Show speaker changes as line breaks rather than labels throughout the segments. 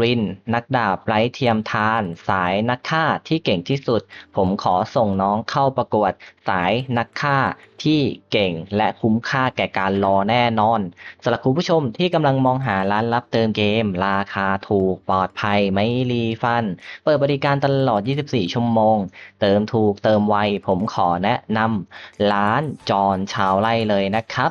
รินนักดาบไร้เทียมทานสายนักฆ่าที่เก่งที่สุดผมขอส่งน้องเข้าประกวดสายนักฆ่าที่เก่งและคุ้มค่าแก่การรอแน่นอนสำหรับคุณผู้ชมที่กำลังมองหาร้านรับเติมเกมราคาถูกปลอดภัยไม่รีฟันเปิดบริการตลอด 24 ชั่วโมงเติมถูกเติมไวผมขอแนะนำร้านจอนชาวไร่เลยนะครับ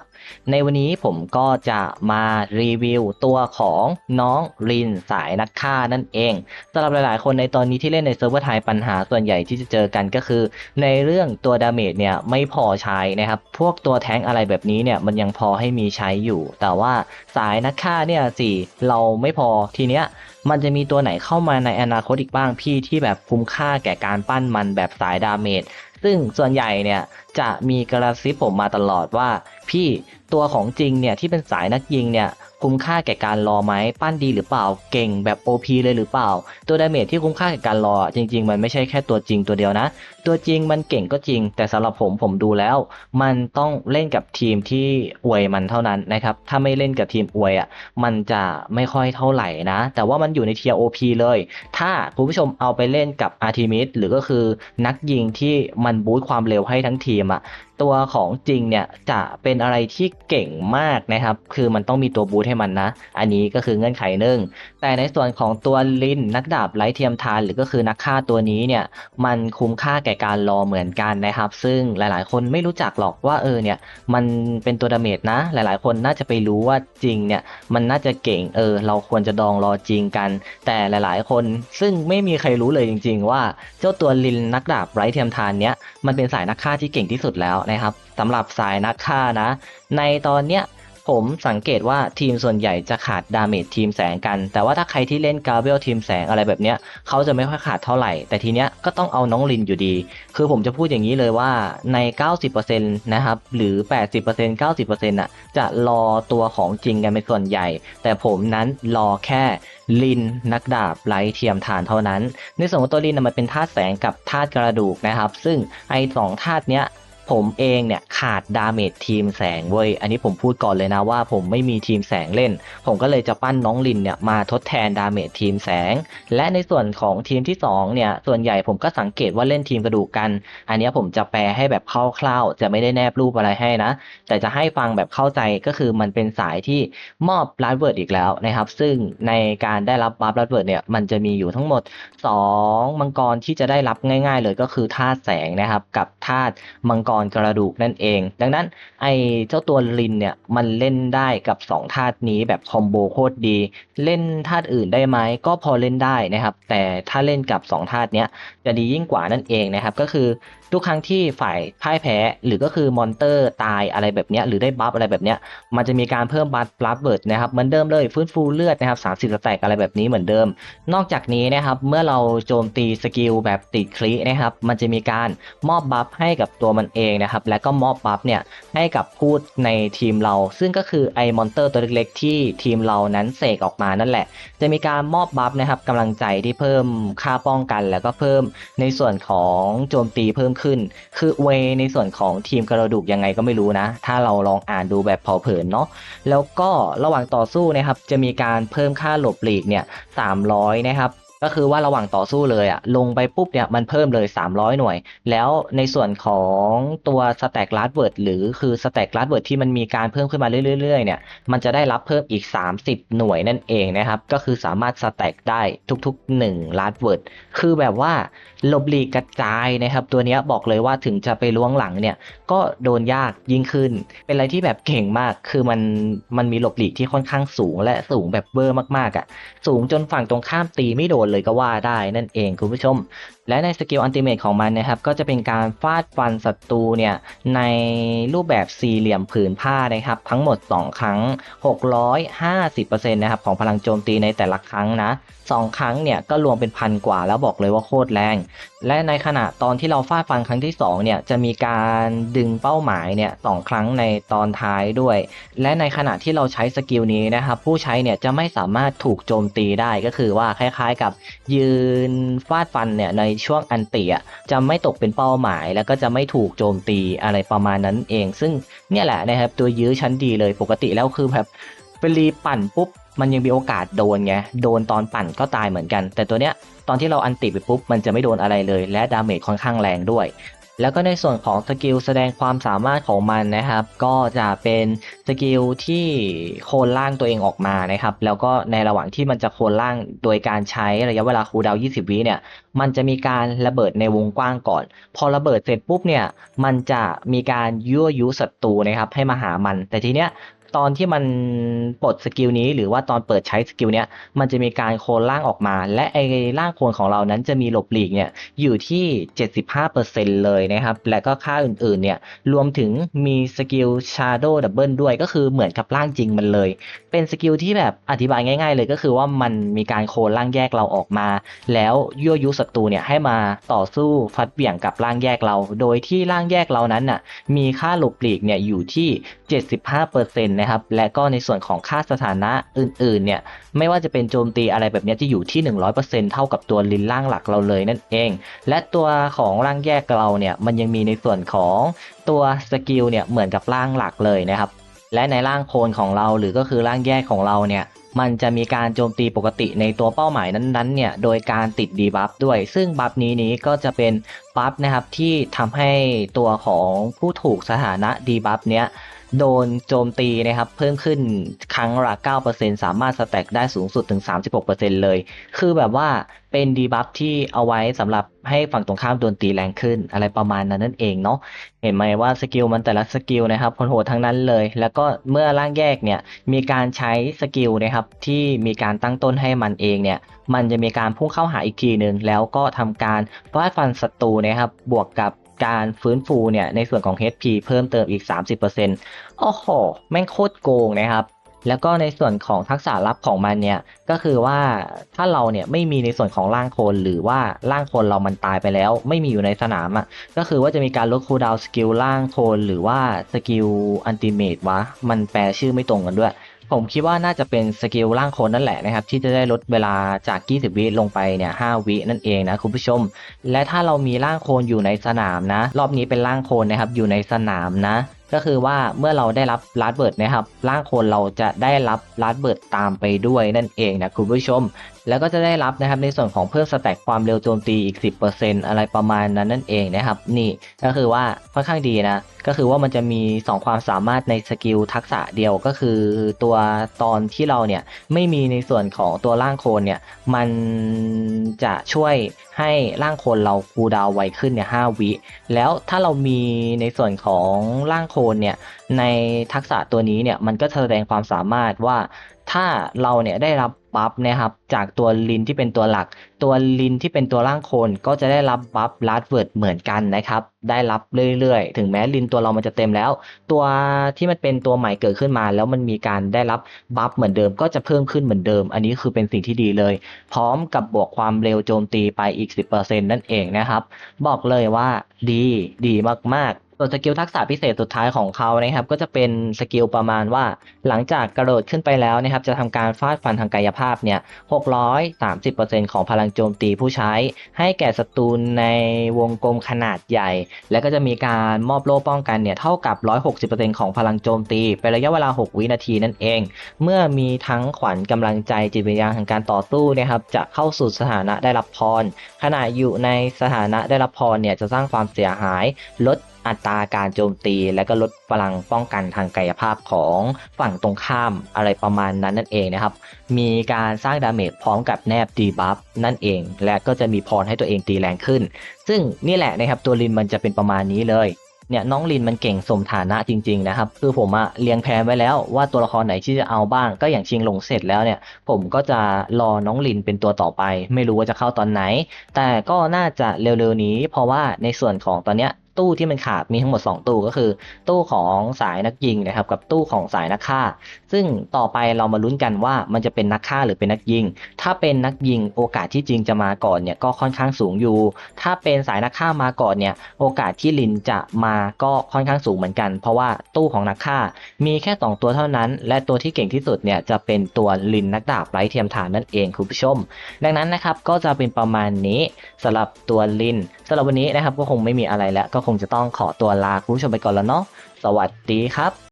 ในวันนี้ผมก็จะมารีวิวตัวของน้องรินสายนักฆ่านั่นเองสำหรับหลายๆคนในตอนนี้ที่เล่นในเซิร์ฟเวอร์ไทยปัญหาส่วนใหญ่ที่จะเจอกันก็คือในเรื่องตัวดาเมจเนี่ยไม่พอใช้นะครับพวกตัวแท้งอะไรแบบนี้เนี่ยมันยังพอให้มีใช้อยู่แต่ว่าสายนักฆ่าเนี่ยสิเราไม่พอทีเนี้ยมันจะมีตัวไหนเข้ามาในอนาคตอีกบ้างพี่ที่แบบคุ้มค่าแก่การปั้นมันแบบสายดาเมจซึ่งส่วนใหญ่เนี่ยจะมีกระซิบผมมาตลอดว่าพี่ตัวของจริงเนี่ยที่เป็นสายนักยิงเนี่ยคุ้มค่าแก่การรอไหมปั้นดีหรือเปล่าเก่งแบบ OP เลยหรือเปล่าตัวดาเมจที่คุ้มค่าแก่การรอจริงๆมันไม่ใช่แค่ตัวจริงตัวเดียวนะตัวจริงมันเก่งก็จริงแต่สำหรับผมดูแล้วมันต้องเล่นกับทีมที่อวยมันเท่านั้นนะครับถ้าไม่เล่นกับทีมอวยอ่ะมันจะไม่ค่อยเท่าไหร่นะแต่ว่ามันอยู่ในเทียร์ OP เลยถ้าคุณผู้ชมเอาไปเล่นกับอาร์ทิมิสหรือก็คือนักยิงที่มันบูสต์ความเร็วให้ทั้งทีมอ่ะตัวของจริงเนี่ยจะเป็นอะไรที่เก่งมากนะครับคือมันต้องมีตัวบูทให้มันนะอันนี้ก็คือเงื่อนไขหนึ่งแต่ในส่วนของตัวลินนักดาบไร้เทียมทานหรือก็คือนักฆ่าตัวนี้เนี่ยมันคุ้มค่าแก่การรอเหมือนกันนะครับซึ่งหลายๆคนไม่รู้จักหรอกว่าเนี่ยมันเป็นตัวดาเมจนะหลายๆคนน่าจะไปรู้ว่าจริงเนี่ยมันน่าจะเก่งเราควรจะดองรอจริงกันแต่หลายๆคนซึ่งไม่มีใครรู้เลยจริงๆว่าเจ้าตัวลินนักดาบไร้เทียมทานเนี้ยมันเป็นสายนักฆ่าที่เก่งที่สุดแล้วนะครับสำหรับสายนักฆ่านะในตอนเนี้ยผมสังเกตว่าทีมส่วนใหญ่จะขาดดาเมจทีมแสงกันแต่ว่าถ้าใครที่เล่นกาเวลทีมแสงอะไรแบบเนี้ยเขาจะไม่ค่อยขาดเท่าไหร่แต่ทีเนี้ยก็ต้องเอาน้องลินอยู่ดีคือผมจะพูดอย่างนี้เลยว่าใน 90%นะครับหรือ 80% 90%น่ะจะรอตัวของจริงกันเป็นส่วนใหญ่แต่ผมนั้นรอแค่ลินนักดาบไร้เทียมทานเท่านั้นในส่วนของตัวลินมันเป็นธาตุแสงกับธาตุกระดูกนะครับซึ่งไอ้สองธาตุเนี้ยผมเองเนี่ยขาดดาเมจทีมแสงเว้ยอันนี้ผมพูดก่อนเลยนะว่าผมไม่มีทีมแสงเล่นผมก็เลยจะปั้นน้องลินเนี่ยมาทดแทนดาเมจทีมแสงและในส่วนของทีมที่2เนี่ยส่วนใหญ่ผมก็สังเกตว่าเล่นทีมกระดูกกันอันนี้ผมจะแปลให้แบบคร่าวๆจะไม่ได้แนบรูปอะไรให้นะแต่จะให้ฟังแบบเข้าใจก็คือมันเป็นสายที่มอบลัดเวิร์ดอีกแล้วนะครับซึ่งในการได้รับบัฟลัดเวิร์ดเนี่ยมันจะมีอยู่ทั้งหมด2มังกรที่จะได้รับง่ายๆเลยก็คือธาตุแสงนะครับกับธาตุมังกรกระดูกนั่นเองดังนั้นไอเจ้าตัวลินเนี่ยมันเล่นได้กับ2ธาตุนี้แบบคอมโบโคตรดีเล่นธาตุอื่นได้ไหมก็พอเล่นได้นะครับแต่ถ้าเล่นกับ2ธาตุเนี้ยจะดียิ่งกว่านั่นเองนะครับก็คือทุกครั้งที่ฝ่ายพ่ายแพ้หรือก็คือมอนเตอร์ตายอะไรแบบเนี้ยหรือได้บัฟอะไรแบบเนี้ยมันจะมีการเพิ่มบัฟเบิร์ดนะครับเหมือนเดิมเลยฟื้นฟูเลือดนะครับ30สแต็กอะไรแบบนี้เหมือนเดิมนอกจากนี้นะครับเมื่อเราโจมตีสกิลแบบติดคลินะครับมันจะมีการมอบบัฟให้กับตัวมันเองนะครับและก็มอบบัฟเนี่ยให้กับพูดในทีมเราซึ่งก็คือไอมอนเตอร์ตัวเล็กๆที่ทีมเรานั้นเสกออกมานั่นแหละจะมีการมอบบัฟนะครับกำลังใจที่เพิ่มค่าป้องกันแล้วก็เพิ่มในส่วนของโจมตีเพิ่มขึ้นคือเวในส่วนของทีมกระดูกยังไงก็ไม่รู้นะถ้าเราลองอ่านดูแบบเผาเผินเนาะแล้วก็ระหว่างต่อสู้นะครับจะมีการเพิ่มค่าหลบหลีกเนี่ย300นะครับก็คือว่าระหว่างต่อสู้เลยอะลงไปปุ๊บเนี่ยมันเพิ่มเลย300หน่วยแล้วในส่วนของตัวสแต็กลัดเวิร์ดหรือคือสแต็กลัดเวิร์ดที่มันมีการเพิ่มขึ้นมาเรื่อยๆเนี่ยมันจะได้รับเพิ่มอีก30หน่วยนั่นเองนะครับก็คือสามารถสแต็กได้ทุกๆ1ลัดเวิร์ดคือแบบว่าหลบหลีกกระจายนะครับตัวเนี้ยบอกเลยว่าถึงจะไปล้วงหลังเนี่ยก็โดนยากยิ่งขึ้นเป็นอะไรที่แบบเก่งมากคือมันมีหลบหลีกที่ค่อนข้างสูงและสูงแบบเวอร์มากๆอ่ะสูงจนฝั่งตรงข้ามตีไม่โดนเลยก็ว่าได้นั่นเองคุณผู้ชมและในสกิลอัลติเมทของมันนะครับก็จะเป็นการฟาดฟันศัตรูเนี่ยในรูปแบบสี่เหลี่ยมผืนผ้านะครับทั้งหมด2ครั้ง650%นะครับของพลังโจมตีในแต่ละครั้งนะ2ครั้งเนี่ยก็รวมเป็นพันกว่าแล้วบอกเลยว่าโคตรแรงและในขณะตอนที่เราฟาดฟันครั้งที่2เนี่ยจะมีการดึงเป้าหมายเนี่ย2ครั้งในตอนท้ายด้วยและในขณะที่เราใช้สกิลนี้นะครับผู้ใช้เนี่ยจะไม่สามารถถูกโจมตีได้ก็คือว่าคล้ายๆกับยืนฟาดฟันเนี่ยในช่วงอันติจะไม่ตกเป็นเป้าหมายแล้วก็จะไม่ถูกโจมตีอะไรประมาณนั้นเองซึ่งเนี่ยแหละนะครับตัวยื้อชั้นดีเลยปกติแล้วคือแบบไปรีปั่นปุ๊บ มันยังมีโอกาสโดนไงโดนตอนปั่นก็ตายเหมือนกันแต่ตัวเนี้ยตอนที่เราอันติไปปุ๊บมันจะไม่โดนอะไรเลยและดาเมจค่อนข้างแรงด้วยแล้วก็ในส่วนของสกิลแสดงความสามารถของมันนะครับก็จะเป็นสกิลที่โคลนร่างตัวเองออกมานะครับแล้วก็ในระหว่างที่มันจะโคลนร่างโดยการใช้ระยะเวลาคูลดาวน์20 วิเนี่ยมันจะมีการระเบิดในวงกว้างก่อนพอระเบิดเสร็จปุ๊บเนี่ยมันจะมีการยั่วยุศัตรูนะครับให้มาหามันแต่ทีเนี้ยตอนที่มันปลดสกิลนี้หรือว่าตอนเปิดใช้สกิลเนี้ยมันจะมีการโคลนร่างออกมาและไอ้ร่างโคลนของเรานั้นจะมีหลบหลีกเนี่ยอยู่ที่ 75% เลยนะครับและก็ค่าอื่นๆเนี่ยรวมถึงมีสกิล Shadow Double ด้วยก็คือเหมือนกับร่างจริงมันเลยเป็นสกิลที่แบบอธิบายง่ายๆเลยก็คือว่ามันมีการโคลนร่างแยกเราออกมาแล้วยั่วยุศัตรูเนี่ยให้มาต่อสู้ฟัดเบี่ยงกับร่างแยกเราโดยที่ร่างแยกเรานั้นน่ะมีค่าหลบหลีกเนี่ยอยู่ที่ 75% นะครับและก็ในส่วนของค่าสถานะอื่นๆเนี่ยไม่ว่าจะเป็นโจมตีอะไรแบบนี้จะอยู่ที่ 100% เท่ากับตัวลินร่างหลักเราเลยนั่นเองและตัวของร่างแยกเราเนี่ยมันยังมีในส่วนของตัวสกิลเนี่ยเหมือนกับร่างหลักเลยนะครับและในร่างโคลนของเราหรือก็คือร่างแยกของเราเนี่ยมันจะมีการโจมตีปกติในตัวเป้าหมายนั้นๆเนี่ยโดยการติดดีบัฟด้วยซึ่งบัฟนี้ก็จะเป็นบัฟนะครับที่ทำให้ตัวของผู้ถูกสถานะดีบัฟเนี้ยโดนโจมตีนะครับเพิ่มขึ้นครั้งละ 9% สามารถสแต็กได้สูงสุดถึง 36% เลยคือแบบว่าเป็นดีบัฟที่เอาไว้สำหรับให้ฝั่งตรงข้ามโดนตีแรงขึ้นอะไรประมาณนั้นนั่นเองเนาะเห็นไหมว่าสกิลมันแต่ละสกิลนะครับโหดทั้งนั้นเลยแล้วก็เมื่อร่างแยกเนี่ยมีการใช้สกิลนะครับที่มีการตั้งต้นให้มันเองเนี่ยมันจะมีการพุ่งเข้าหาอีกทีหนึ่งแล้วก็ทำการฟาดฟันศัตรูนะครับบวกกับการฟื้นฟูเนี่ยในส่วนของ HP เพิ่มเติมอีก 30%โอ้โหแม่งโคตรโกงนะครับแล้วก็ในส่วนของทักษะลับของมันเนี่ยก็คือว่าถ้าเราเนี่ยไม่มีในส่วนของร่างโคลนหรือว่าร่างโคลนเรามันตายไปแล้วไม่มีอยู่ในสนามอ่ะก็คือว่าจะมีการลดคูลดาวน์สกิลร่างโคลนหรือว่าสกิลอัลติเมทวะมันแปลชื่อไม่ตรงกันด้วยผมคิดว่าน่าจะเป็นสกิลร่างโคลนนั่นแหละนะครับที่จะได้ลดเวลาจาก20 วิลงไปเนี่ย5 วินั่นเองนะคุณผู้ชมและถ้าเรามีร่างโคลนอยู่ในสนามนะรอบนี้เป็นร่างโคลนนะครับอยู่ในสนามนะก็คือว่าเมื่อเราได้รับลัดเบิร์ดนะครับร่างโคลนเราจะได้รับลัดเบิร์ดตามไปด้วยนั่นเองนะคุณผู้ชมแล้วก็จะได้รับนะครับในส่วนของเพิ่มสแต็กความเร็วโจมตีอีก 10% อะไรประมาณนั้นนั่นเองนะครับนี่ก็คือว่าค่อนข้างดีนะก็คือว่ามันจะมี2ความสามารถในสกิลทักษะเดียวก็คือตัวตอนที่เราเนี่ยไม่มีในส่วนของตัวร่างโคลนเนี่ยมันจะช่วยให้ร่างโคลนเราคูลดาวน์ไวขึ้นเนี่ย5 วิแล้วถ้าเรามีในส่วนของร่างโคลนเนี่ยในทักษะตัวนี้เนี่ยมันก็แสดงความสามารถว่าถ้าเราเนี่ยได้รับบัฟนะครับจากตัวลินที่เป็นตัวหลักตัวลินที่เป็นตัวร่างโคลนก็จะได้รับบัฟลัดเวิร์ดเหมือนกันนะครับได้รับเรื่อยๆถึงแม้ลินตัวเรามันจะเต็มแล้วตัวที่มันเป็นตัวใหม่เกิดขึ้นมาแล้วมันมีการได้รับบัฟเหมือนเดิมก็จะเพิ่มขึ้นเหมือนเดิมอันนี้คือเป็นสิ่งที่ดีเลยพร้อมกับบวกความเร็วโจมตีไปอีก 10% นั่นเองนะครับบอกเลยว่าดีมากๆส่วนสกิลทักษะพิเศษสุดท้ายของเขานะครับก็จะเป็นสกิลประมาณว่าหลังจากกระโดดขึ้นไปแล้วนะครับจะทำการฟาดฟันทางกายภาพเนี่ย630% ของพลังโจมตีผู้ใช้ให้แก่ศัตรูในวงกลมขนาดใหญ่ และก็จะมีการมอบโล่ป้องกันเนี่ยเท่ากับ 160% ของพลังโจมตีเป็นระยะเวลา 6 วินาทีนั่นเองเมื่อมีทั้งขวัญกำลังใจจิตวิญญาณแห่งการต่อสู้นะครับจะเข้าสู่สถานะได้รับพรขณะอยู่ในสถานะได้รับพรเนี่ยจะสร้างความเสียหายลดอัตราการโจมตีและก็ลดพลังป้องกันทางกายภาพของฝั่งตรงข้ามอะไรประมาณนั้นนั่นเองนะครับมีการสร้างดาเมจพร้อมกับแนบดีบัฟนั่นเองและก็จะมีพรให้ตัวเองตีแรงขึ้นซึ่งนี่แหละนะครับตัวลินมันจะเป็นประมาณนี้เลยเนี่ยน้องลินมันเก่งสมฐานะจริงๆนะครับคือผมอะเรียงแผนไว้แล้วว่าตัวละครไหนที่จะเอาบ้างก็อย่างชิงหลงเสร็จแล้วเนี่ยผมก็จะรอน้องลินเป็นตัวต่อไปไม่รู้ว่าจะเข้าตอนไหนแต่ก็น่าจะเร็วๆนี้เพราะว่าในส่วนของตอนเนี้ยตู้ที่มันขาดมีทั้งหมด2ตู้ก็คือตู้ของสายนักยิงนะครับกับตู้ของสายนักฆ่าซึ่งต่อไปเรามาลุ้นกันว่ามันจะเป็นนักฆ่าหรือเป็นนักยิงถ้าเป็นนักยิงโอกาสที่จริงจะมาก่อนเนี่ยก็ค่อนข้างสูงอยู่ถ้าเป็นสายนักฆ่ามาก่อนเนี่ยโอกาสที่ลินจะมาก็ค่อนข้างสูงเหมือนกันเพราะว่าตู้ของนักฆ่ามีแค่2ตัวเท่านั้นและตัวที่เก่งที่สุดเนี่ยจะเป็นตัวลินนักดาบไร้เทียมทานนั่นเองคุณผู้ชมดังนั้นนะครับก็จะเป็นประมาณนี้สำหรับตัวลินสำหรับวันนี้นะครับก็คงไม่มีอะไรแล้วก็คงจะต้องขอตัวลาคุณผู้ชมไปก่อนแล้วเนาะสวัสดีครับ